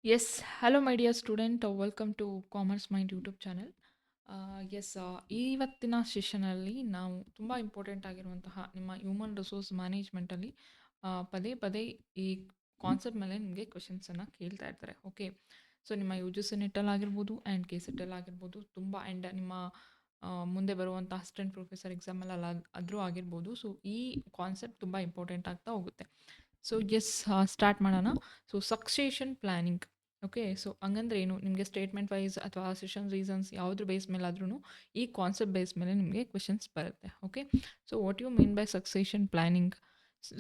Yes, hello my dear student. Welcome to Commerce Mind YouTube channel. Yes ಇವತ್ತಿನ ಸೆಷನಲ್ಲಿ ನಾವು ತುಂಬ ಇಂಪಾರ್ಟೆಂಟ್ ಆಗಿರುವಂತಹ ನಿಮ್ಮ ಹ್ಯೂಮನ್ ರಿಸೋರ್ಸ್ ಮ್ಯಾನೇಜ್ಮೆಂಟಲ್ಲಿ ಪದೇ ಪದೇ ಈ ಕಾನ್ಸೆಪ್ಟ್ ಮೇಲೆ ನಿಮಗೆ ಕ್ವೆಶನ್ಸನ್ನು ಕೇಳ್ತಾ ಇರ್ತಾರೆ. ಓಕೆ, ಸೊ ನಿಮ್ಮ ಯು ಜಿ ಸಿ ನೆಟ್ಟಲ್ಲಿ ಆಗಿರ್ಬೋದು ಆ್ಯಂಡ್ ಕೆ ಸೆಟ್ಟಲ್ಲಿ ಆಗಿರ್ಬೋದು ತುಂಬ ಆ್ಯಂಡ್ ನಿಮ್ಮ ಮುಂದೆ ಬರುವಂಥ ಅಸಿಸ್ಟೆಂಟ್ ಪ್ರೊಫೆಸರ್ ಎಕ್ಸಾಮಲ್ಲಿ ಆದರೂ ಆಗಿರ್ಬೋದು. ಸೊ ಈ ಕಾನ್ಸೆಪ್ಟ್ ತುಂಬ ಇಂಪಾರ್ಟೆಂಟ್ ಆಗ್ತಾ ಹೋಗುತ್ತೆ. ಸೊ ಎಸ್, ಸ್ಟಾರ್ಟ್ ಮಾಡೋಣ. So succession planning. Okay, so ಹಂಗಂದ್ರೆ ಏನು? ನಿಮಗೆ ಸ್ಟೇಟ್ಮೆಂಟ್ ವೈಸ್ ಅಥವಾ ಸೆಷನ್ ರೀಸನ್ಸ್ ಯಾವುದ್ರ ಬೇಸ್ ಮೇಲಾದ್ರೂ ಈ ಕಾನ್ಸೆಪ್ಟ್ ಬೇಸ್ ಮೇಲೆ ನಿಮಗೆ ಕ್ವೆಶನ್ಸ್ ಬರುತ್ತೆ. Okay, so what you mean by succession planning?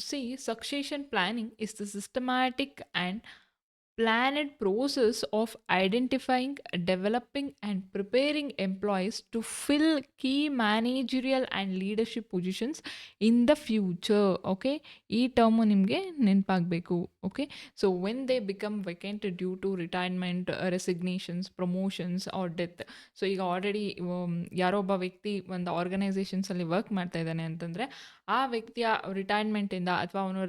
See, succession planning is the systematic and planned process of identifying, developing, and preparing employees to fill key managerial and leadership positions in the future. Okay, ಈ term ನಿಮಗೆ ನೆನಪಾಗಬೇಕು. Okay, so when they become vacant due to retirement, resignations, promotions or death. So ಈಗ already ಯಾರೋ ಒಬ್ಬ ವ್ಯಕ್ತಿ ಒಂದು ಆರ್ಗನೈಸೇಷನ್ಸಲ್ಲಿ work ಮಾಡ್ತಾ ಇದ್ದಾನೆ ಅಂತಂದರೆ ಆ ವ್ಯಕ್ತಿಯ ರಿಟೈರ್ಮೆಂಟಿಂದ ಅಥವಾ ಅವನು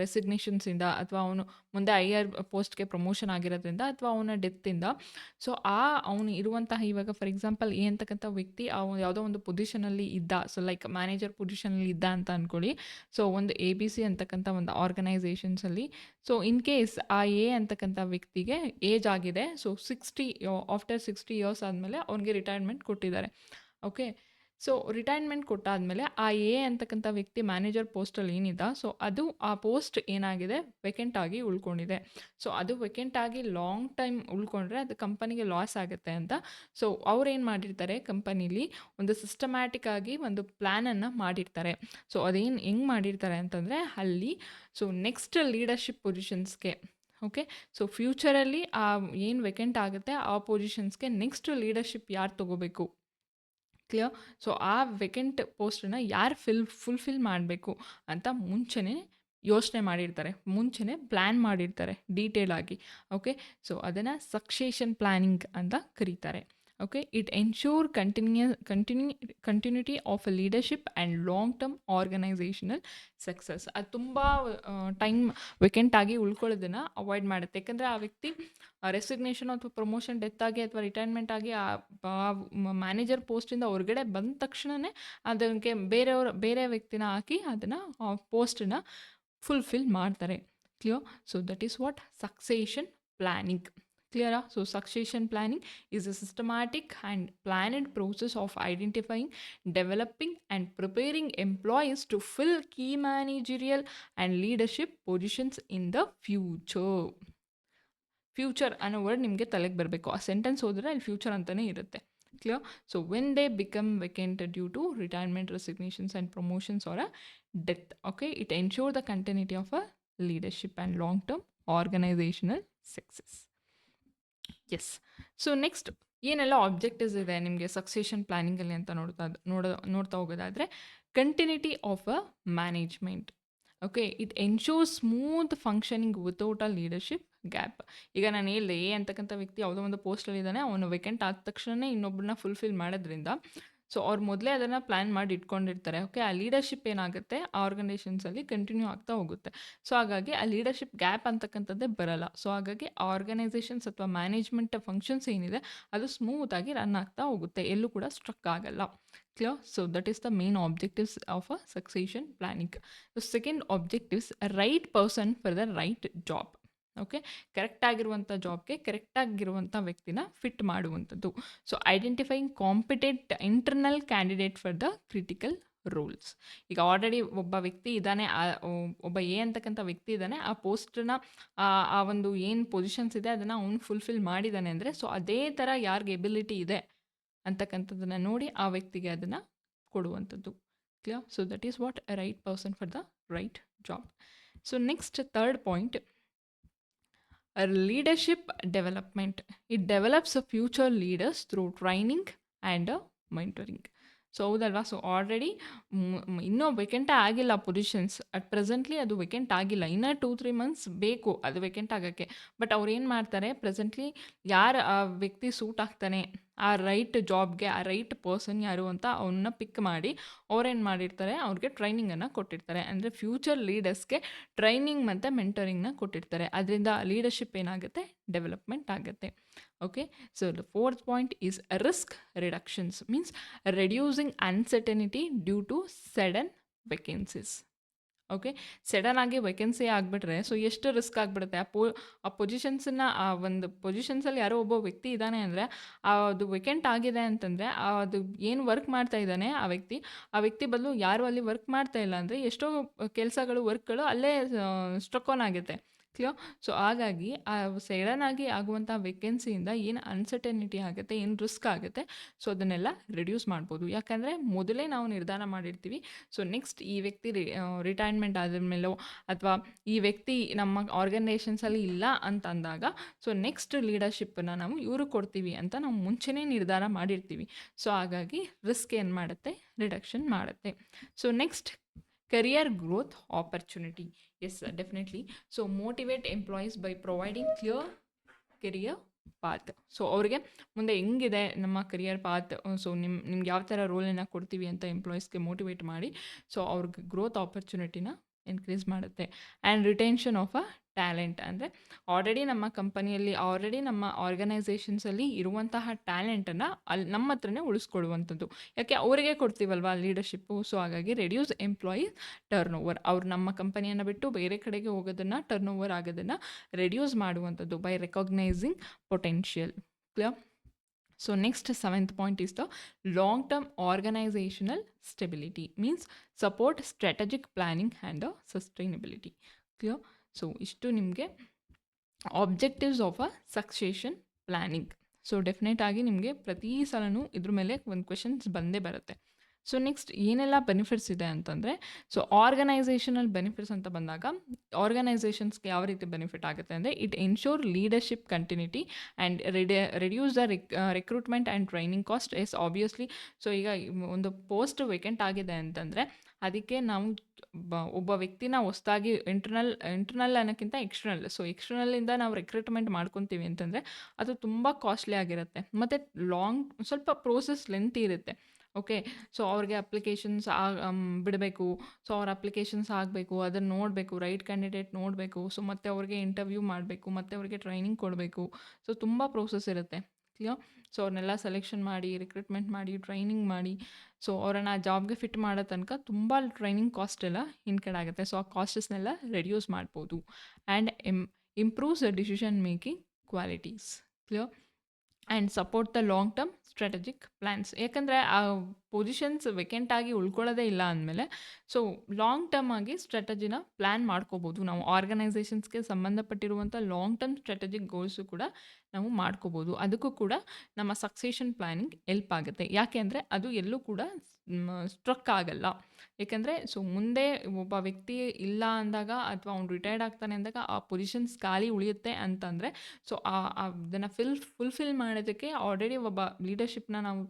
ರೆಸಿಗ್ನೇಷನ್ಸಿಂದ ಅಥವಾ ಅವನು ಮುಂದೆ ಹೈಯರ್ ಪೋಸ್ಟ್ಗೆ ಪ್ರಮೋಷನ್ ಆಗಿರೋದ್ರಿಂದ ಅಥವಾ ಅವನ ಡೆತ್ತಿಂದ, ಸೊ ಅವನು ಇರುವಂತಹ ಇವಾಗ ಫಾರ್ ಎಕ್ಸಾಂಪಲ್ ಎ ಅಂತಕ್ಕಂಥ ವ್ಯಕ್ತಿ ಯಾವುದೋ ಒಂದು ಪೊಸಿಷನಲ್ಲಿ ಇದ್ದ, ಸೊ ಲೈಕ್ ಮ್ಯಾನೇಜರ್ ಪೊಸಿಷನಲ್ಲಿ ಇದ್ದ ಅಂತ ಅಂದ್ಕೊಳ್ಳಿ. ಸೊ ಒಂದು ಎ ಬಿ ಸಿ ಅಂತಕ್ಕಂಥ ಒಂದು ಆರ್ಗನೈಸೇಷನ್ಸಲ್ಲಿ, ಸೊ ಇನ್ ಕೇಸ್ ಆ ಎ ಅಂತಕ್ಕಂಥ ವ್ಯಕ್ತಿಗೆ ಏಜ್ ಆಗಿದೆ, ಸೊ ಆಫ್ಟರ್ 60 ಇಯರ್ಸ್ ಆದಮೇಲೆ ಅವ್ನಿಗೆ ರಿಟೈರ್ಮೆಂಟ್ ಕೊಟ್ಟಿದ್ದಾರೆ. ಓಕೆ, ಸೊ ರಿಟೈರ್ಮೆಂಟ್ ಕೊಟ್ಟಾದಮೇಲೆ ಆ ಎ ಅಂತಕ್ಕಂಥ ವ್ಯಕ್ತಿ ಮ್ಯಾನೇಜರ್ ಪೋಸ್ಟಲ್ಲಿ ಏನಿದೆ, ಸೊ ಅದು ಆ ಪೋಸ್ಟ್ ಏನಾಗಿದೆ, ವೆಕೆಂಟ್ ಆಗಿ ಉಳ್ಕೊಂಡಿದೆ. ಸೊ ಅದು ವೆಕೆಂಟ್ ಆಗಿ ಲಾಂಗ್ ಟೈಮ್ ಉಳ್ಕೊಂಡ್ರೆ ಅದು ಕಂಪನಿಗೆ ಲಾಸ್ ಆಗುತ್ತೆ ಅಂತ. ಸೊ ಅವ್ರೇನು ಮಾಡಿರ್ತಾರೆ, ಕಂಪನಿಲಿ ಒಂದು ಸಿಸ್ಟಮ್ಯಾಟಿಕ್ ಆಗಿ ಒಂದು ಪ್ಲ್ಯಾನನ್ನು ಮಾಡಿರ್ತಾರೆ. ಸೊ ಅದೇನು ಹೆಂಗೆ ಮಾಡಿರ್ತಾರೆ ಅಂತಂದರೆ ಅಲ್ಲಿ, ಸೊ ನೆಕ್ಸ್ಟ್ ಲೀಡರ್ಶಿಪ್ ಪೊಸಿಷನ್ಸ್ಗೆ, ಓಕೆ, ಸೊ ಫ್ಯೂಚರಲ್ಲಿ ಆ ಏನು ವೆಕೆಂಟ್ ಆಗುತ್ತೆ ಆ ಪೊಸಿಷನ್ಸ್ಗೆ ನೆಕ್ಸ್ಟ್ ಲೀಡರ್ಶಿಪ್ ಯಾರು ತೊಗೋಬೇಕು, ಕ್ಲಿಯರ್? ಸೊ ಆ ವೆಕೆಂಟ್ ಪೋಸ್ಟನ್ನು ಯಾರು ಫುಲ್ಫಿಲ್ ಮಾಡಬೇಕು ಅಂತ ಮುಂಚೆನೇ ಯೋಚನೆ ಮಾಡಿರ್ತಾರೆ, ಮುಂಚೆನೇ ಪ್ಲ್ಯಾನ್ ಮಾಡಿರ್ತಾರೆ ಡೀಟೇಲ್ ಆಗಿ. ಓಕೆ, ಸೊ ಅದನ್ನು ಸಕ್ಸೇಷನ್ ಪ್ಲ್ಯಾನಿಂಗ್ ಅಂತ ಕರೀತಾರೆ. Okay, it ensure continuity of a leadership and long term organisational success. ಅದು ತುಂಬ ಟೈಮ್ ವೆಕೆಂಟ್ ಆಗಿ ಉಳ್ಕೊಳ್ಳೋದನ್ನು ಅವಾಯ್ಡ್ ಮಾಡುತ್ತೆ. ಯಾಕಂದರೆ ಆ ವ್ಯಕ್ತಿ ರೆಸಿಗ್ನೇಷನ್ ಅಥವಾ ಪ್ರಮೋಷನ್ ಡೆತ್ ಆಗಿ ಅಥವಾ ರಿಟೈರ್ಮೆಂಟ್ ಆಗಿ ಆ ಮ್ಯಾನೇಜರ್ ಪೋಸ್ಟಿಂದ ಹೊರಗಡೆ ಬಂದ ತಕ್ಷಣವೇ ಅದಕ್ಕೆ ಬೇರೆ ವ್ಯಕ್ತಿನ ಹಾಕಿ ಅದನ್ನು ಪೋಸ್ಟನ್ನು ಫುಲ್ಫಿಲ್ ಮಾಡ್ತಾರೆ. Clear? So that is what succession planning. ಕ್ಲಿಯರಾ? So succession planning is a systematic and planned process of identifying, developing, and preparing employees to fill key managerial and leadership positions in the future. Future ಅನ್ನೋ word ನಿಮಗೆ ತಲೆಗೆ ಬರಬೇಕು. ಆ sentence ಹೋದರೆ ಅಲ್ಲಿ future ಅಂತಲೇ ಇರುತ್ತೆ. Clear? So when they become vacant due to retirement, resignations and promotions or a death. Okay, it ensure the continuity of a leadership and long term organisational success. Yes, so next ಏನೆಲ್ಲ objectives ಇದೆ ನಿಮಗೆ succession ಪ್ಲ್ಯಾನಿಂಗಲ್ಲಿ ಅಂತ ನೋಡ್ತಾ ಹೋಗೋದಾದರೆ, continuity of a management. Okay, it ensure smooth functioning without a leadership gap. ಈಗ ನಾನು ಹೇಳಿದೆ ಎ ಅಂತಕ್ಕಂಥ ವ್ಯಕ್ತಿ ಯಾವುದೋ ಒಂದು ಪೋಸ್ಟಲ್ಲಿದ್ದಾನೆ, ಅವನು ವೆಕೆಂಟ್ ಆದ ತಕ್ಷಣ ಇನ್ನೊಬ್ಬರನ್ನ ಫುಲ್ಫಿಲ್ ಮಾಡೋದ್ರಿಂದ, ಸೊ ಅವ್ರು ಮೊದಲೇ ಅದನ್ನು ಪ್ಲ್ಯಾನ್ ಮಾಡಿ ಇಟ್ಕೊಂಡಿರ್ತಾರೆ. ಓಕೆ, ಆ ಲೀಡರ್ಶಿಪ್ ಏನಾಗುತ್ತೆ ಆ ಆರ್ಗನೈಸೇಷನ್ಸಲ್ಲಿ ಕಂಟಿನ್ಯೂ ಆಗ್ತಾ ಹೋಗುತ್ತೆ. ಸೊ ಹಾಗಾಗಿ ಆ ಲೀಡರ್ಶಿಪ್ ಗ್ಯಾಪ್ ಅಂತಕ್ಕಂಥದ್ದೇ ಬರಲ್ಲ. ಸೊ ಹಾಗಾಗಿ ಆ ಆರ್ಗನೈಸೇಷನ್ಸ್ ಅಥವಾ ಮ್ಯಾನೇಜ್ಮೆಂಟ್ ಫಂಕ್ಷನ್ಸ್ ಏನಿದೆ ಅದು ಸ್ಮೂತಾಗಿ ರನ್ ಆಗ್ತಾ ಹೋಗುತ್ತೆ, ಎಲ್ಲೂ ಕೂಡ ಸ್ಟ್ರಕ್ ಆಗಲ್ಲ. Clear? So that is the main objectives of a succession planning. The second objective is a right person for the right job. Okay, correct ಆಗಿರುವಂಥ ಜಾಬ್ಗೆ ಕರೆಕ್ಟ್ ಆಗಿರುವಂಥ ವ್ಯಕ್ತಿನ ಫಿಟ್ ಮಾಡುವಂಥದ್ದು. So identifying competent internal candidate for the critical roles. ಈಗ already ಒಬ್ಬ ವ್ಯಕ್ತಿ ಇದ್ದಾನೆ, ಒಬ್ಬ ಎ ಅಂತಕ್ಕಂಥ ವ್ಯಕ್ತಿ ಇದ್ದಾನೆ, ಆ ಪೋಸ್ಟನ್ನ ಆ ಒಂದು ಏನು ಪೊಸಿಷನ್ಸ್ ಇದೆ ಅದನ್ನು ಅವನು ಫುಲ್ಫಿಲ್ ಮಾಡಿದ್ದಾನೆ ಅಂದರೆ, ಸೊ ಅದೇ ಥರ ಯಾರಿಗೆ ಎಬಿಲಿಟಿ ಇದೆ ಅಂತಕ್ಕಂಥದ್ದನ್ನು ನೋಡಿ ಆ ವ್ಯಕ್ತಿಗೆ ಅದನ್ನು ಕೊಡುವಂಥದ್ದು. Clear? So that is what A right person for the right job. So next third point, leadership development. It develops a future leaders through training and mentoring. So ಹೌದಲ್ವಾ? ಸೊ ಆಲ್ರೆಡಿ ಇನ್ನೂ ವೆಕೆಂಟೇ ಆಗಿಲ್ಲ ಪೊಸಿಷನ್ಸ್, ಅಟ್ ಪ್ರೆಸೆಂಟ್ಲಿ ಅದು vacant ಆಗಿಲ್ಲ, ಇನ್ನೂ 2-3 months ಬೇಕು ಅದು vacant ಆಗೋಕ್ಕೆ. But ಅವ್ರು ಏನು ಮಾಡ್ತಾರೆ, ಪ್ರೆಸೆಂಟ್ಲಿ ಯಾರು ಆ ವ್ಯಕ್ತಿ ಸೂಟ್ ಆಗ್ತಾನೆ ಆ ರೈಟ್ ಜಾಬ್ಗೆ ಆ ರೈಟ್ ಪರ್ಸನ್ ಯಾರು ಅಂತ ಅವನ್ನ ಪಿಕ್ ಮಾಡಿ ಅವ್ರೇನು ಮಾಡಿರ್ತಾರೆ, ಅವ್ರಿಗೆ ಟ್ರೈನಿಂಗನ್ನು ಕೊಟ್ಟಿರ್ತಾರೆ. ಅಂದರೆ ಫ್ಯೂಚರ್ ಲೀಡರ್ಸ್ಗೆ ಟ್ರೈನಿಂಗ್ ಮತ್ತು ಮೆಂಟರಿಂಗ್ನ ಕೊಟ್ಟಿರ್ತಾರೆ. ಅದರಿಂದ ಲೀಡರ್ಶಿಪ್ ಏನಾಗುತ್ತೆ, ಡೆವಲಪ್ಮೆಂಟ್ ಆಗುತ್ತೆ. Okay, so the fourth point is risk reductions, means reducing uncertainty due to sudden vacancies. Okay, sudden ಆಗಿ ವೇಕೆನ್ಸಿ ಆಗಿಬಿಟ್ರೆ ಸೊ ಎಷ್ಟು ರಿಸ್ಕ್ ಆಗಿಬಿಡುತ್ತೆ. ಆ ಪೊಸಿಷನ್ಸನ್ನು, ಆ ಒಂದು ಪೊಸಿಷನ್ಸಲ್ಲಿ ಯಾರೋ ಒಬ್ಬ ವ್ಯಕ್ತಿ ಇದ್ದಾನೆ ಅಂದರೆ ಅದು ವೇಕೆಂಟ್ ಆಗಿದೆ ಅಂತಂದರೆ ಅದು ಏನು ವರ್ಕ್ ಮಾಡ್ತಾ ಇದ್ದಾನೆ ಆ ವ್ಯಕ್ತಿ ಬದಲು ಯಾರು ಅಲ್ಲಿ ವರ್ಕ್ ಮಾಡ್ತಾ ಇಲ್ಲ ಅಂದರೆ ಎಷ್ಟೋ ಕೆಲಸಗಳು, ವರ್ಕ್ಗಳು ಅಲ್ಲೇ ಸ್ಟ್ರಕ್ ಆನ್ ಆಗುತ್ತೆ. ಕ್ಲಿಯರ್? ಸೊ ಹಾಗಾಗಿ ಆ ಸಡನ್ ಆಗಿ ಆಗುವಂಥ ವೇಕೆನ್ಸಿಯಿಂದ ಏನು ಅನ್ಸರ್ಟನಿಟಿ ಆಗುತ್ತೆ, ಏನು ರಿಸ್ಕ್ ಆಗುತ್ತೆ, ಸೊ ಅದನ್ನೆಲ್ಲ ರಿಡ್ಯೂಸ್ ಮಾಡ್ಬೋದು. ಯಾಕಂದರೆ ಮೊದಲೇ ನಾವು ನಿರ್ಧಾರ ಮಾಡಿರ್ತೀವಿ. ಸೊ ನೆಕ್ಸ್ಟ್ ಈ ವ್ಯಕ್ತಿ ರಿಟೈರ್ಮೆಂಟ್ ಆದಮೇಲೋ ಅಥವಾ ಈ ವ್ಯಕ್ತಿ ನಮ್ಮ ಆರ್ಗನೈಸೇಷನ್ಸಲ್ಲಿ ಇಲ್ಲ ಅಂತ ಅಂದಾಗ ಸೊ ನೆಕ್ಸ್ಟ್ ಲೀಡರ್ಶಿಪ್ಪನ್ನು ನಾವು ಇವರು ಕೊಡ್ತೀವಿ ಅಂತ ನಾವು ಮುಂಚೆನೇ ನಿರ್ಧಾರ ಮಾಡಿರ್ತೀವಿ. ಸೊ ಹಾಗಾಗಿ ರಿಸ್ಕ್ ಏನು ಮಾಡುತ್ತೆ, ರಿಡಕ್ಷನ್ ಮಾಡುತ್ತೆ. So next, career growth opportunity. Yes, definitely. So motivate employees by providing clear career path. So ಅವ್ರಿಗೆ ಮುಂದೆ ಹೆಂಗಿದೆ ನಮ್ಮ ಕರಿಯರ್ ಪಾತ್, ಸೊ ನಿಮ್ಗೆ ಯಾವ ಥರ ರೋಲನ್ನು ಕೊಡ್ತೀವಿ ಅಂತ ಎಂಪ್ಲಾಯೀಸ್ಗೆ ಮೋಟಿವೇಟ್ ಮಾಡಿ ಸೊ ಅವ್ರಿಗೆ ಗ್ರೋತ್ ಆಪರ್ಚುನಿಟಿನ ಇನ್ಕ್ರೀಸ್ ಮಾಡುತ್ತೆ. And retention of a talent, ಅಂದರೆ ಆಲ್ರೆಡಿ ನಮ್ಮ ಕಂಪನಿಯಲ್ಲಿ, ಆಲ್ರೆಡಿ ನಮ್ಮ ಆರ್ಗನೈಸೇಷನ್ಸಲ್ಲಿ ಇರುವಂತಹ ಟ್ಯಾಲೆಂಟನ್ನು ಅಲ್ಲಿ ನಮ್ಮ ಹತ್ರನೇ ಉಳಿಸ್ಕೊಳ್ಳುವಂಥದ್ದು. ಯಾಕೆ, ಅವರಿಗೆ ಕೊಡ್ತೀವಲ್ವಾ ಲೀಡರ್ಶಿಪ್ಪು. ಸೊ ಹಾಗಾಗಿ ರೆಡ್ಯೂಸ್ ಎಂಪ್ಲಾಯೀಸ್ ಟರ್ನ್ ಓವರ್, ಅವ್ರು ನಮ್ಮ ಕಂಪನಿಯನ್ನು ಬಿಟ್ಟು ಬೇರೆ ಕಡೆಗೆ ಹೋಗೋದನ್ನು, ಟರ್ನ್ ಓವರ್ ಆಗೋದನ್ನು ರೆಡ್ಯೂಸ್ ಮಾಡುವಂಥದ್ದು by recognising potential. Clear? So next, seventh point is the long-term organizational stability, means support strategic planning and sustainability. Clear? So ಇಷ್ಟು ನಿಮಗೆ objectives of a succession planning. So definite ಆಗಿ ನಿಮಗೆ ಪ್ರತಿ ಸಲನೂ ಇದ್ರ ಮೇಲೆ ಒಂದು ಕ್ವೆಶನ್ಸ್ ಬಂದೇ ಬರುತ್ತೆ. ಸೊ ನೆಕ್ಸ್ಟ್ ಏನೆಲ್ಲ ಬೆನಿಫಿಟ್ಸ್ ಇದೆ ಅಂತಂದರೆ, ಸೊ ಆರ್ಗನೈಸೇಷನಲ್ ಬೆನಿಫಿಟ್ಸ್ ಅಂತ ಬಂದಾಗ ಆರ್ಗನೈಸೇಷನ್ಸ್ಗೆ ಯಾವ ರೀತಿ ಬೆನಿಫಿಟ್ ಆಗುತ್ತೆ ಅಂದರೆ, it ensure leadership continuity and reduce the recruitment and training cost. Yes obviously. So ಈಗ ಒಂದು ಪೋಸ್ಟ್ ವೇಕೆಂಟ್ ಆಗಿದೆ ಅಂತಂದರೆ ಅದಕ್ಕೆ ನಾವು ಒಬ್ಬ ವ್ಯಕ್ತಿನ ಹೊಸದಾಗಿ ಇಂಟರ್ನಲ್ ಅನ್ನೋಕ್ಕಿಂತ ಎಕ್ಸ್ಟರ್ನಲ್, ಸೊ ಎಕ್ಸ್ಟರ್ನಲ್ಲಿಂದ ನಾವು ರಿಕ್ರೂಟ್ಮೆಂಟ್ ಮಾಡ್ಕೊತೀವಿ ಅಂತಂದರೆ ಅದು ತುಂಬ ಕಾಸ್ಟ್ಲಿ ಆಗಿರುತ್ತೆ ಮತ್ತು ಸ್ವಲ್ಪ ಪ್ರೋಸೆಸ್ ಲೆಂತಿ ಇರುತ್ತೆ. ಓಕೆ, ಸೊ ಅವ್ರಿಗೆ ಅಪ್ಲಿಕೇಶನ್ಸ್ ಬಿಡಬೇಕು, ಸೊ ಅವ್ರ ಅಪ್ಲಿಕೇಶನ್ಸ್ ಆಗಬೇಕು, ಅದನ್ನು ನೋಡಬೇಕು, ರೈಟ್ ಕ್ಯಾಂಡಿಡೇಟ್ ನೋಡಬೇಕು, ಸೊ ಮತ್ತು ಅವ್ರಿಗೆ ಇಂಟರ್ವ್ಯೂ ಮಾಡಬೇಕು, ಮತ್ತು ಅವ್ರಿಗೆ ಟ್ರೈನಿಂಗ್ ಕೊಡಬೇಕು. ಸೊ ತುಂಬ ಪ್ರೋಸೆಸ್ ಇರುತ್ತೆ. ಕ್ಲಿಯರ್? ಸೊ ಅವ್ರನ್ನೆಲ್ಲ ಸೆಲೆಕ್ಷನ್ ಮಾಡಿ, ರಿಕ್ರೂಟ್ಮೆಂಟ್ ಮಾಡಿ, ಟ್ರೈನಿಂಗ್ ಮಾಡಿ, ಸೊ ಅವರನ್ನು ಜಾಬ್ಗೆ ಫಿಟ್ ಮಾಡೋ ತನಕ ತುಂಬ ಟ್ರೈನಿಂಗ್ ಕಾಸ್ಟ್ ಎಲ್ಲ ಇನ್ಕಡ್ ಆಗುತ್ತೆ. ಸೊ ಆ ಕಾಸ್ಟಸ್ನೆಲ್ಲ ರೆಡ್ಯೂಸ್ ಮಾಡ್ಬೋದು. And improves the decision making qualities. Clear? And support the long term strategic plans. ಯಾಕಂದರೆ ಆ ಪೊಸಿಷನ್ಸ್ ವೇಕೆಂಟ್ ಆಗಿ ಉಳ್ಕೊಳ್ಳೋದೇ ಇಲ್ಲ ಅಂದಮೇಲೆ ಸೊ ಲಾಂಗ್ ಟರ್ಮ್ ಆಗಿ ಸ್ಟ್ರಾಟಜಿನ ಪ್ಲ್ಯಾನ್ ಮಾಡ್ಕೋಬೋದು. ನಾವು ಆರ್ಗನೈಸೇಷನ್ಸ್ಗೆ ಸಂಬಂಧಪಟ್ಟಿರುವಂಥ ಲಾಂಗ್ ಟರ್ಮ್ ಸ್ಟ್ರಾಟಜಿಕ್ ಗೋಲ್ಸು ಕೂಡ ನಾವು ಮಾಡ್ಕೋಬೋದು. ಅದಕ್ಕೂ ಕೂಡ ನಮ್ಮ ಸಕ್ಸೆಷನ್ ಪ್ಲ್ಯಾನಿಂಗ್ ಹೆಲ್ಪ್ ಆಗುತ್ತೆ. ಯಾಕೆ ಅಂದರೆ ಅದು ಎಲ್ಲೂ ಕೂಡ ಸ್ಟ್ರಕ್ ಆಗಲ್ಲ. ಏಕೆಂದರೆ ಸೊ ಮುಂದೆ ಒಬ್ಬ ವ್ಯಕ್ತಿ ಇಲ್ಲ ಅಂದಾಗ ಅಥವಾ ಅವ್ನು ರಿಟೈರ್ಡ್ ಆಗ್ತಾನೆ ಅಂದಾಗ ಆ ಪೊಸಿಷನ್ಸ್ ಖಾಲಿ ಉಳಿಯುತ್ತೆ ಅಂತಂದರೆ ಸೊ ಅದನ್ನು ಫುಲ್ಫಿಲ್ ಮಾಡೋದಕ್ಕೆ ಆಲ್ರೆಡಿ ಒಬ್ಬ ಲೀಡರ್ಶಿಪ್ನ ನಾವು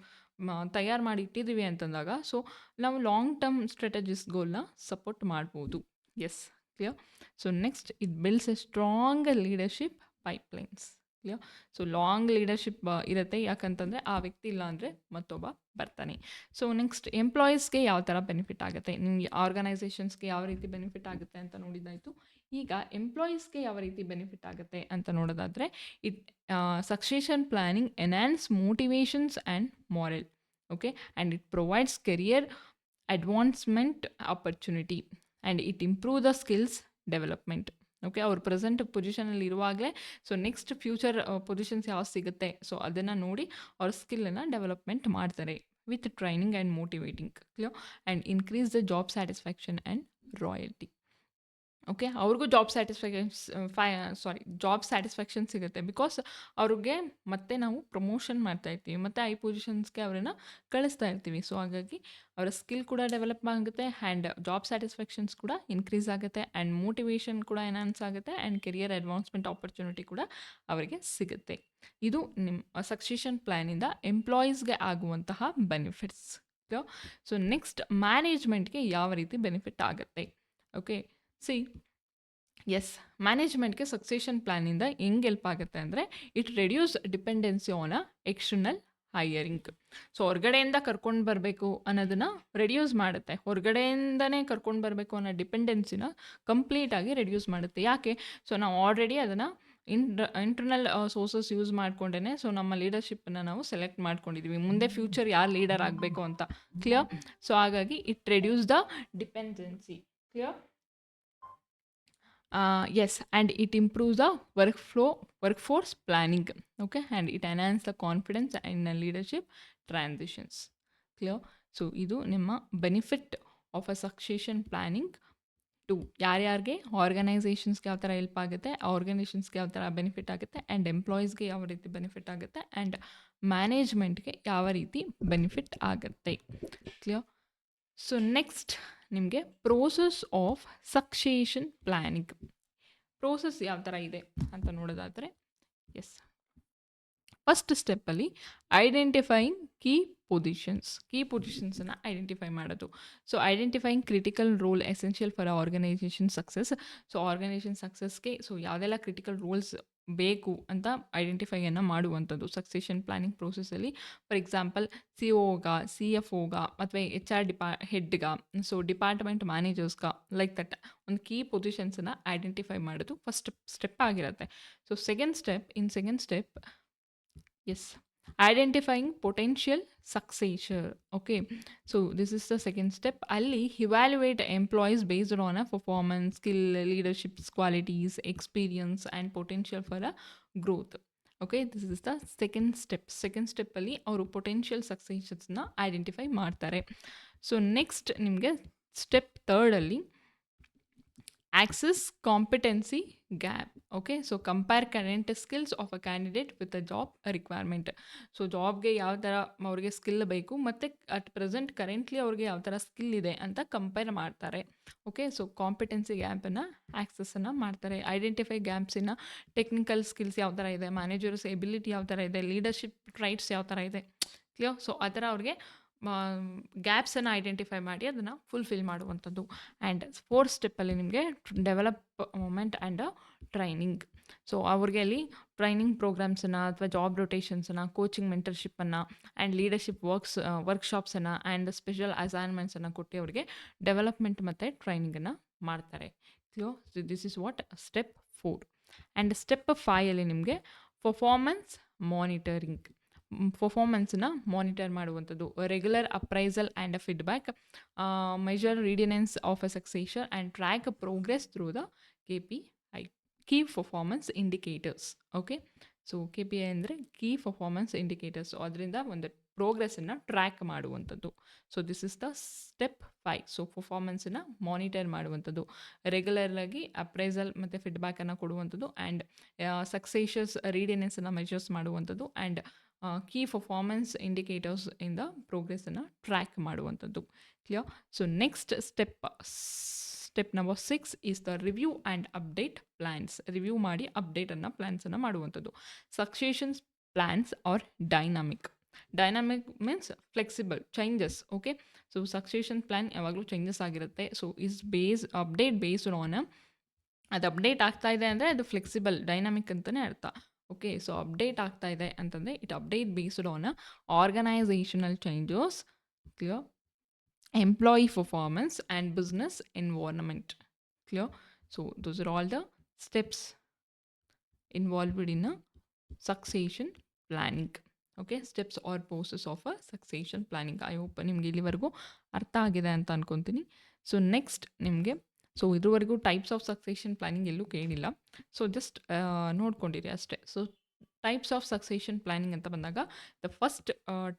ತಯಾರು ಮಾಡಿ ಇಟ್ಟಿದ್ದೀವಿ ಅಂತಂದಾಗ ಸೊ ನಾವು ಲಾಂಗ್ ಟರ್ಮ್ ಸ್ಟ್ರಾಟಜಿಸ್ ಗೋಲ್ನ ಸಪೋರ್ಟ್ ಮಾಡ್ಬೋದು. Yes, clear? So next, it builds a strong leadership pipelines. Clear? So long leadership ಇರುತ್ತೆ. ಯಾಕಂತಂದರೆ ಆ ವ್ಯಕ್ತಿ ಇಲ್ಲ ಅಂದರೆ ಮತ್ತೊಬ್ಬ ಬರ್ತಾನೆ. ಸೊ ನೆಕ್ಸ್ಟ್, ಎಂಪ್ಲಾಯೀಸ್ಗೆ ಯಾವ ಥರ ಬೆನಿಫಿಟ್ ಆಗುತ್ತೆ, ನಿಮಗೆ ಆರ್ಗನೈಸೇಷನ್ಸ್ಗೆ ಯಾವ ರೀತಿ ಬೆನಿಫಿಟ್ ಆಗುತ್ತೆ ಅಂತ ನೋಡಿದ್ದಾಯಿತು. ಈಗ ಎಂಪ್ಲಾಯೀಸ್ಗೆ ಯಾವ ರೀತಿ ಬೆನಿಫಿಟ್ ಆಗುತ್ತೆ ಅಂತ ನೋಡೋದಾದರೆ, it succession planning enhance motivations and moral. Okay, and it provides career advancement opportunity and it improve the skills development. Okay, ಅವ್ರ ಪ್ರೆಸೆಂಟ್ ಪೊಸಿಷನಲ್ಲಿ ಇರುವಾಗಲೇ ಸೊ ನೆಕ್ಸ್ಟ್ ಫ್ಯೂಚರ್ ಪೊಸಿಷನ್ಸ್ ಯಾವ ಸಿಗುತ್ತೆ ಸೊ ಅದನ್ನು ನೋಡಿ ಅವ್ರ ಸ್ಕಿಲ್ಲನ್ನು ಡೆವಲಪ್ಮೆಂಟ್ ಮಾಡ್ತಾರೆ with training and motivating. Clear? And increase the job satisfaction and royalty. Okay, ಅವ್ರಿಗೂ job satisfaction ಸಿಗುತ್ತೆ. ಬಿಕಾಸ್ ಅವ್ರಿಗೆ ಮತ್ತೆ ನಾವು ಪ್ರಮೋಷನ್ ಮಾಡ್ತಾ ಇರ್ತೀವಿ, ಮತ್ತು ಐ ಪೊಸಿಷನ್ಸ್ಗೆ ಅವರನ್ನು ಕಳಿಸ್ತಾ ಇರ್ತೀವಿ. ಸೊ ಹಾಗಾಗಿ ಅವರ ಸ್ಕಿಲ್ ಕೂಡ ಡೆವಲಪ್ ಆಗುತ್ತೆ ಆ್ಯಂಡ್ ಜಾಬ್ ಸ್ಯಾಟಿಸ್ಫ್ಯಾಕ್ಷನ್ಸ್ ಕೂಡ ಇನ್ಕ್ರೀಸ್ ಆಗುತ್ತೆ ಆ್ಯಂಡ್ ಮೋಟಿವೇಶನ್ ಕೂಡ ಎನ್ಹಾನ್ಸ್ ಆಗುತ್ತೆ ಆ್ಯಂಡ್ ಕೆರಿಯರ್ ಅಡ್ವಾನ್ಸ್ಮೆಂಟ್ ಆಪರ್ಚುನಿಟಿ ಕೂಡ ಅವರಿಗೆ ಸಿಗುತ್ತೆ. ಇದು ನಿಮ್ಮ ಸಕ್ಸೆಷನ್ ಪ್ಲ್ಯಾನಿಂದ ಎಂಪ್ಲಾಯೀಸ್ಗೆ ಆಗುವಂತಹ ಬೆನಿಫಿಟ್ಸ್. ಸೊ ನೆಕ್ಸ್ಟ್, ಮ್ಯಾನೇಜ್ಮೆಂಟ್ಗೆ ಯಾವ ರೀತಿ ಬೆನಿಫಿಟ್ ಆಗುತ್ತೆ. ಓಕೆ, ಮ್ಯಾನೇಜ್ಮೆಂಟ್ಗೆ ಸಕ್ಸೆಷನ್ ಪ್ಲ್ಯಾನಿಂದ ಹೆಂಗೆ ಹೆಲ್ಪ್ ಆಗುತ್ತೆ ಅಂದರೆ, it reduce dependency on external ಹೈಯರಿಂಗ್. So ಹೊರಗಡೆಯಿಂದ ಕರ್ಕೊಂಡು ಬರಬೇಕು ಅನ್ನೋದನ್ನ ರೆಡ್ಯೂಸ್ ಮಾಡುತ್ತೆ. ಹೊರಗಡೆಯಿಂದನೇ ಕರ್ಕೊಂಡು ಬರಬೇಕು ಅನ್ನೋ ಡಿಪೆಂಡೆನ್ಸಿನ ಕಂಪ್ಲೀಟಾಗಿ ರೆಡ್ಯೂಸ್ ಮಾಡುತ್ತೆ. ಯಾಕೆ? ಸೊ ನಾವು ಆಲ್ರೆಡಿ ಅದನ್ನು ಇಂಟರ್ನಲ್ ಸೋರ್ಸಸ್ ಯೂಸ್ ಮಾಡ್ಕೊಂಡೇ ಸೊ ನಮ್ಮ ಲೀಡರ್ಶಿಪ್ಪನ್ನು ನಾವು ಸೆಲೆಕ್ಟ್ ಮಾಡ್ಕೊಂಡಿದ್ದೀವಿ. ಮುಂದೆ ಫ್ಯೂಚರ್ ಯಾರು ಲೀಡರ್ ಆಗಬೇಕು ಅಂತ. ಕ್ಲಿಯರ್? ಸೊ ಹಾಗಾಗಿ it reduce the dependency. Clear? Yes, and it improves the workforce planning. Okay, and it enhances the confidence in leadership transitions. Clear? So ಇದು ನಿಮ್ಮ benefit of a succession planning to ಯಾರ್ಯಾರಿಗೆ ಆರ್ಗನೈಸೇಷನ್ಸ್ಗೆ ಯಾವ ಥರ help ಆಗುತ್ತೆ, ಆರ್ಗನೈಸೇಷನ್ಸ್ಗೆ ಯಾವ ಥರ ಬೆನಿಫಿಟ್ ಆಗುತ್ತೆ, ಆ್ಯಂಡ್ ಎಂಪ್ಲಾಯೀಸ್ಗೆ ಯಾವ ರೀತಿ ಬೆನಿಫಿಟ್ ಆಗುತ್ತೆ, ಆ್ಯಂಡ್ ಮ್ಯಾನೇಜ್ಮೆಂಟ್ಗೆ ಯಾವ ರೀತಿ ಬೆನಿಫಿಟ್ ಆಗುತ್ತೆ. ಕ್ಲಿಯರ್? ಸೊ ನೆಕ್ಸ್ಟ್ ನಿಮಗೆ process of succession planning. Process ಯಾವ ಥರ ಇದೆ ಅಂತ ನೋಡೋದಾದರೆ, ಎಸ್, ಫಸ್ಟ್ ಸ್ಟೆಪ್ಪಲ್ಲಿ ಐಡೆಂಟಿಫೈಯಿಂಗ್ ಕೀ ಪೊಸಿಷನ್ಸನ್ನು ಐಡೆಂಟಿಫೈ ಮಾಡೋದು. So identifying critical role essential for organisation success. So organisation ಸಕ್ಸಸ್ಗೆ ಸೊ ಯಾವುದೆಲ್ಲ ಕ್ರಿಟಿಕಲ್ ರೋಲ್ಸ್ ಬೇಕು ಅಂತ ಐಡೆಂಟಿಫೈಯನ್ನು ಮಾಡುವಂಥದ್ದು ಸಕ್ಸೆಷನ್ ಪ್ಲಾನಿಂಗ್ ಪ್ರೋಸೆಸ್ಸಲ್ಲಿ. ಫಾರ್ ಎಕ್ಸಾಂಪಲ್ COಗ, CFOಗ ಅಥವಾ HR ಹೆಡ್ಗ, ಸೊ ಡಿಪಾರ್ಟ್ಮೆಂಟ್ ಮ್ಯಾನೇಜರ್ಸ್ಗ, ಲೈಕ್ ದಟ್ ಒಂದು ಕೀ ಪೊಸಿಷನ್ಸನ್ನು ಐಡೆಂಟಿಫೈ ಮಾಡೋದು ಫಸ್ಟ್ ಸ್ಟೆಪ್ ಆಗಿರುತ್ತೆ. So second step yes, identifying potential successor. Okay, so this is the second step. ಅಲ್ಲಿ evaluate employees based on a performance, skill, leaderships qualities, experience and potential for a growth. Okay, this is the second ಸ್ಟೆಪ್ಪಲ್ಲಿ ಅವರು potential ಸಕ್ಸೇಷನ್ಸ್ನ identify ಮಾಡ್ತಾರೆ. So next ನಿಮಗೆ step ಥರ್ಡಲ್ಲಿ assess competency gap. Okay, so compare current skills of a candidate with a job requirement. So ಜಾಬ್ಗೆ ಯಾವ ಥರ ಅವ್ರಿಗೆ ಸ್ಕಿಲ್ ಬೇಕು ಮತ್ತು ಅಟ್ ಪ್ರೆಸೆಂಟ್ ಕರೆಂಟ್ಲಿ ಅವ್ರಿಗೆ ಯಾವ ಥರ ಸ್ಕಿಲ್ ಇದೆ ಅಂತ ಕಂಪೇರ್ ಮಾಡ್ತಾರೆ. ಓಕೆ, ಸೊ ಕಾಂಪಿಟೆನ್ಸಿ ಗ್ಯಾಪನ್ನು ಆಕ್ಸೆಸನ್ನು ಮಾಡ್ತಾರೆ. ಐಡೆಂಟಿಫೈ ಗ್ಯಾಪ್ಸಿನ ಟೆಕ್ನಿಕಲ್ ಸ್ಕಿಲ್ಸ್ ಯಾವ ಥರ ಇದೆ, ಮ್ಯಾನೇಜರ್ಸ್ ಎಬಿಲಿಟಿ ಯಾವ ಥರ ಇದೆ, ಲೀಡರ್ಶಿಪ್ ಟ್ರೈಟ್ಸ್ ಯಾವ ಥರ ಇದೆ. ಕ್ಲಿಯರ್? ಸೊ ಆ ಥರ ಅವ್ರಿಗೆ ಗ್ಯಾಪ್ಸನ್ನು ಐಡೆಂಟಿಫೈ ಮಾಡಿ ಅದನ್ನು ಫುಲ್ಫಿಲ್ ಮಾಡುವಂಥದ್ದು. ಆ್ಯಂಡ್ ಫೋರ್ತ್ ಸ್ಟೆಪ್ಪಲ್ಲಿ ನಿಮಗೆ ಡೆವಲಪ್ಮೆಂಟ್ ಆ್ಯಂಡ್ ಟ್ರೈನಿಂಗ್. ಸೊ ಅವ್ರಿಗೆ ಅಲ್ಲಿ ಟ್ರೈನಿಂಗ್ ಪ್ರೋಗ್ರಾಮ್ಸನ್ನು ಅಥವಾ ಜಾಬ್ ರೊಟೇಷನ್ಸನ್ನು, ಕೋಚಿಂಗ್ ಮೆಂಟರ್ಶಿಪ್ಪನ್ನು ಆ್ಯಂಡ್ ಲೀಡರ್ಶಿಪ್ ವರ್ಕ್ಶಾಪ್ಸನ್ನು ಆ್ಯಂಡ್ ಸ್ಪೆಷಲ್ ಅಸೈನ್ಮೆಂಟ್ಸನ್ನು ಕೊಟ್ಟು ಅವರಿಗೆ ಡೆವಲಪ್ಮೆಂಟ್ ಮತ್ತು ಟ್ರೈನಿಂಗನ್ನು ಮಾಡ್ತಾರೆ. Clear? So this is what step 4. And step 5ಅಲ್ಲಿ ನಿಮಗೆ ಪರ್ಫಾರ್ಮೆನ್ಸ್ ಮಾನಿಟರಿಂಗ್. ಪರ್ಫಾರ್ಮೆನ್ಸನ್ನ ಮಾನಿಟರ್ ಮಾಡುವಂಥದ್ದು. Regular appraisal and feedback, measure readiness of a succession and track progress through the KPI, key performance indicators. Okay, so KPI ಅಂದರೆ key performance indicators. ಅದರಿಂದ ಒಂದು ಪ್ರೋಗ್ರೆಸ್ಸನ್ನು track ಮಾಡುವಂಥದ್ದು. So this is the step 5. So ಪರ್ಫಾರ್ಮೆನ್ಸನ್ನು monitor ಮಾಡುವಂಥದ್ದು, ರೆಗ್ಯುಲರಾಗಿ appraisal ಮತ್ತು ಫೀಡ್ಬ್ಯಾಕನ್ನು ಕೊಡುವಂಥದ್ದು, ಆ್ಯಂಡ್ ಸಕ್ಸೇಷಸ್ ರೀಡಿನೆನ್ಸನ್ನು ಮೆಜರ್ಸ್ ಮಾಡುವಂಥದ್ದು, ಆ್ಯಂಡ್ ಕೀ ಪರ್ಫಾರ್ಮೆನ್ಸ್ ಇಂಡಿಕೇಟರ್ಸ್ ಇಂದ ಪ್ರೋಗ್ರೆಸ್ಸನ್ನು ಟ್ರ್ಯಾಕ್ ಮಾಡುವಂಥದ್ದು. Clear? So next step number 6 is the review and update plans. Review ಮಾಡಿ ಅಪ್ಡೇಟನ್ನು ಪ್ಲ್ಯಾನ್ಸನ್ನು ಮಾಡುವಂಥದ್ದು. Successions plans are dynamic means flexible changes. Okay, so succession plan ಯಾವಾಗಲೂ ಚೇಂಜಸ್ ಆಗಿರುತ್ತೆ. ಸೊ ಅಪ್ಡೇಟ್ ಬೇಸ್ಡ್ ಆನ್ ಅದು ಅಪ್ಡೇಟ್ ಆಗ್ತಾ ಇದೆ ಅಂದರೆ ಅದು ಫ್ಲೆಕ್ಸಿಬಲ್ ಡೈನಾಮಿಕ್ ಅಂತಲೇ ಅರ್ಥ. ಓಕೆ, ಸೊ ಅಪ್ಡೇಟ್ ಆಗ್ತಾ ಇದೆ ಅಂತಂದರೆ it update based on organisational changes. Clear? Employee performance and business environment. Clear? So those are all the steps involved in a succession planning. Okay, steps are process of a succession planning. I hope ನಿಮ್ಗೆ ಇಲ್ಲಿವರೆಗೂ ಅರ್ಥ ಆಗಿದೆ ಅಂತ ಅನ್ಕೊತೀನಿ. So next ನಿಮಗೆ so ಇದುವರೆಗೂ types of succession planning ಎಲ್ಲೂ ಕೇಳಿಲ್ಲ. ಸೊ ಜಸ್ಟ್ ನೋಡ್ಕೊಂಡಿರಿ ಅಷ್ಟೇ. So types of succession planning ಅಂತ ಬಂದಾಗ the first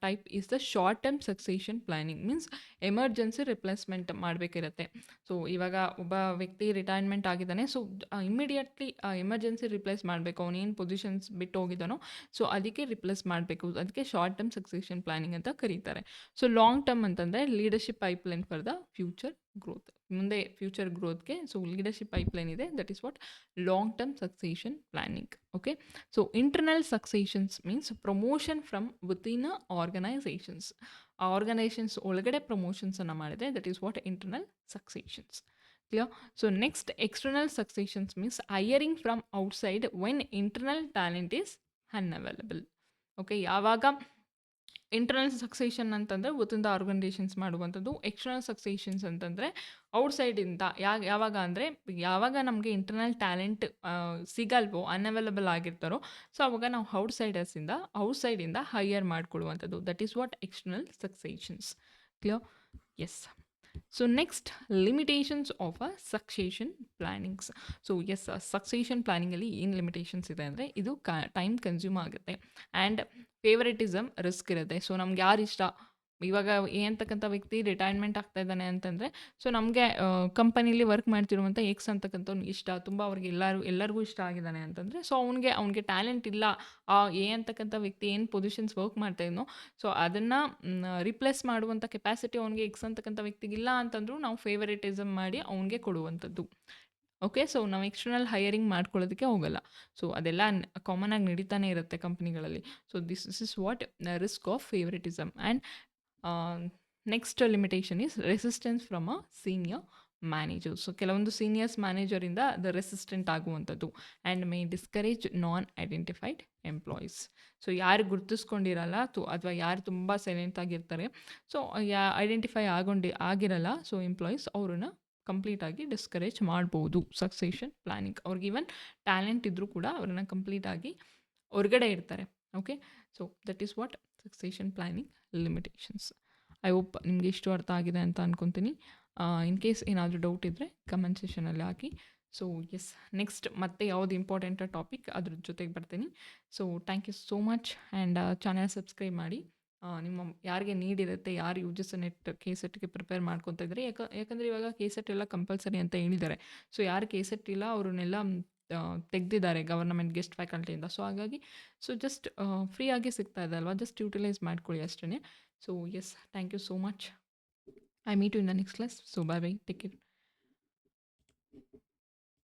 type is the short term succession planning. Means emergency replacement ಮಾಡಬೇಕಿರುತ್ತೆ. ಸೊ ಇವಾಗ ಒಬ್ಬ ವ್ಯಕ್ತಿ ರಿಟೈರ್ಮೆಂಟ್ ಆಗಿದ್ದಾನೆ. ಸೊ ಇಮ್ಮಿಡಿಯೇಟ್ಲಿ ಎಮರ್ಜೆನ್ಸಿ ರಿಪ್ಲೇಸ್ ಮಾಡಬೇಕು. ಅವನೇನು ಪೊಸಿಷನ್ಸ್ ಬಿಟ್ಟು ಹೋಗಿದ್ದಾನೋ ಸೊ ಅದಕ್ಕೆ ರಿಪ್ಲೇಸ್ ಮಾಡಬೇಕು. ಅದಕ್ಕೆ ಶಾರ್ಟ್ ಟರ್ಮ್ ಸಕ್ಸೇಷನ್ ಪ್ಲ್ಯಾನಿಂಗ್ ಅಂತ ಕರೀತಾರೆ. ಸೊ ಲಾಂಗ್ ಟರ್ಮ್ ಅಂತಂದರೆ leadership pipeline for the future growth. ಮುಂದೆ ಫ್ಯೂಚರ್ ಗ್ರೋತ್ಗೆ ಸೊ ಲೀಡರ್ಶಿಪ್ ಪೈಪ್ಲೈನ್ ಇದೆ. That is what long term succession planning. Okay, so internal successions means promotion from within organisations. ಆ organisations ಒಳಗಡೆ ಪ್ರಮೋಷನ್ಸನ್ನು ಮಾಡಿದೆ. That is what internal successions. Clear? So next external successions means hiring from outside when internal talent is unavailable. Okay, ಯಾವಾಗ internal succession ಅಂತಂದರೆ within the organisations ಮಾಡುವಂಥದ್ದು. External successions ಅಂತಂದರೆ ಔಟ್ಸೈಡಿಂದ ಯಾವಾಗ ಅಂದರೆ ಯಾವಾಗ ನಮಗೆ ಇಂಟರ್ನಲ್ ಟ್ಯಾಲೆಂಟ್ ಸಿಗಲ್ವೋ, ಅನ್‌ಅವೈಲಬಲ್ ಆಗಿರ್ತಾರೋ, ಸೊ ಅವಾಗ ನಾವು ಔಟ್ಸೈಡಿಂದ ಹೈಯರ್ ಮಾಡ್ಕೊಳ್ಳುವಂಥದ್ದು. That is what external successions. Clear? Yes. So next, limitations of a succession plannings. So yes, succession ಪ್ಲ್ಯಾನಿಂಗಲ್ಲಿ ಏನು ಲಿಮಿಟೇಷನ್ಸ್ ಇದೆ ಅಂದರೆ ಇದು ಟೈಮ್ ಕನ್ಸ್ಯೂಮ್ ಆಗುತ್ತೆ ಆ್ಯಂಡ್ ಫೇವರಿಟಿಸಮ್ ರಿಸ್ಕ್ ಇರುತ್ತೆ. ಸೊ ನಮ್ಗೆ ಯಾರು ಇಷ್ಟ, ಇವಾಗ ಎ ಅಂತಕ್ಕಂಥ ವ್ಯಕ್ತಿ ರಿಟೈರ್ಮೆಂಟ್ ಆಗ್ತಾ ಇದ್ದಾನೆ ಅಂತಂದರೆ, ಸೊ ನಮಗೆ ಕಂಪನಿಲಿ ವರ್ಕ್ ಮಾಡ್ತಿರುವಂಥ ಎಕ್ಸ್ ಅಂತಕ್ಕಂಥವ್ನು ಇಷ್ಟ, ತುಂಬ ಅವ್ರಿಗೆ ಎಲ್ಲರಿಗೂ ಇಷ್ಟ ಆಗಿದ್ದಾನೆ ಅಂತಂದರೆ, ಸೊ ಅವ್ನಿಗೆ ಟ್ಯಾಲೆಂಟ್ ಇಲ್ಲ, ಆ ಎ ಅಂತಕ್ಕಂಥ ವ್ಯಕ್ತಿ ಏನು ಪೊಸಿಷನ್ಸ್ ವರ್ಕ್ ಮಾಡ್ತಾ ಇದ್ನೋ, ಸೊ ಅದನ್ನು ರಿಪ್ಲೇಸ್ ಮಾಡುವಂಥ ಕೆಪಾಸಿಟಿ ಅವ್ನಿಗೆ ಎಕ್ಸ್ ಅಂತಕ್ಕಂಥ ವ್ಯಕ್ತಿಗಿಲ್ಲ ಅಂತಂದರೂ ನಾವು ಫೇವರಿಟಿಸಮ್ ಮಾಡಿ ಅವ್ನಿಗೆ ಕೊಡುವಂಥದ್ದು. ಓಕೆ, ಸೊ ನಾವು ಎಕ್ಸ್ಟರ್ನಲ್ ಹೈಯರಿಂಗ್ ಮಾಡ್ಕೊಳ್ಳೋದಕ್ಕೆ ಹೋಗಲ್ಲ. ಸೊ ಅದೆಲ್ಲ ಕಾಮನ್ ಆಗಿ ನಡೀತಾನೆ ಇರುತ್ತೆ ಕಂಪ್ನಿಗಳಲ್ಲಿ. So this is what risk of favouritism. And next limitation is resistance from a senior manager. So ಕೆಲವೊಂದು ಸೀನಿಯರ್ಸ್ ಮ್ಯಾನೇಜರಿಂದ ಅದು ರೆಸಿಸ್ಟೆಂಟ್ ಆಗುವಂಥದ್ದು. And may discourage non identified employees. So ಯಾರು ಗುರುತಿಸ್ಕೊಂಡಿರಲ್ಲ ಅಥವಾ ಯಾರು ತುಂಬ ಸೈಲೆಂಟ್ ಆಗಿರ್ತಾರೆ, ಸೊ ಐಡೆಂಟಿಫೈ ಆಗಿರಲ್ಲ, ಸೊ ಎಂಪ್ಲಾಯೀಸ್ ಅವ್ರನ್ನ ಕಂಪ್ಲೀಟಾಗಿ ಡಿಸ್ಕರೇಜ್ ಮಾಡ್ಬೋದು ಸಕ್ಸೇಷನ್ ಪ್ಲ್ಯಾನಿಂಗ್. ಅವ್ರಿಗೆ ಈವನ್ ಟ್ಯಾಲೆಂಟ್ ಇದ್ದರೂ ಕೂಡ ಅವ್ರನ್ನ ಕಂಪ್ಲೀಟಾಗಿ ಹೊರಗಡೆ ಇರ್ತಾರೆ. Okay, so that is what succession planning limitations. I hope ನಿಮಗೆ ಇಷ್ಟು ಅರ್ಥ ಆಗಿದೆ ಅಂತ ಅಂದ್ಕೊತೀನಿ. ಇನ್ ಕೇಸ್ ಏನಾದರೂ ಡೌಟ್ ಇದ್ದರೆ ಕಮೆಂಟ್ ಸೆಷನಲ್ಲಿ ಹಾಕಿ. ಸೊ ಎಸ್, ನೆಕ್ಸ್ಟ್ ಮತ್ತೆ ಯಾವುದು ಇಂಪಾರ್ಟೆಂಟ್ ಟಾಪಿಕ್ ಅದ್ರ ಜೊತೆಗೆ ಬರ್ತೀನಿ. So thank you so much. And channel subscribe ಮಾಡಿ. ನಿಮ್ಮ ಯಾರಿಗೆ ನೀಡಿರುತ್ತೆ, ಯಾರು U G C net ಕೆ-ಸೆಟ್ಗೆ prepare ಮಾಡ್ಕೊತಾ ಇದ್ದಾರೆ, ಯಾಕಂದರೆ ಇವಾಗ ಕೆ-ಸೆಟ್ ಎಲ್ಲ ಕಂಪಲ್ಸರಿ ಅಂತ ಹೇಳಿದ್ದಾರೆ. ಸೊ ಯಾರು ಕೆ-ಸೆಟ್ ಇಲ್ಲ ಅವ್ರನ್ನೆಲ್ಲ ತೆಗೆದಿದ್ದಾರೆ ಗವರ್ನಮೆಂಟ್ ಗೆಸ್ಟ್ ಫ್ಯಾಕಲ್ಟಿಯಿಂದ. ಸೊ ಹಾಗಾಗಿ ಜಸ್ಟ್ ಫ್ರೀಯಾಗಿ ಸಿಗ್ತಾ ಇದೆ ಅಲ್ವಾ, ಜಸ್ಟ್ ಯುಟಿಲೈಸ್ ಮಾಡ್ಕೊಳ್ಳಿ ಅಷ್ಟೇ. So yes, thank you so much. I meet you in the next class. So bye bye, take care.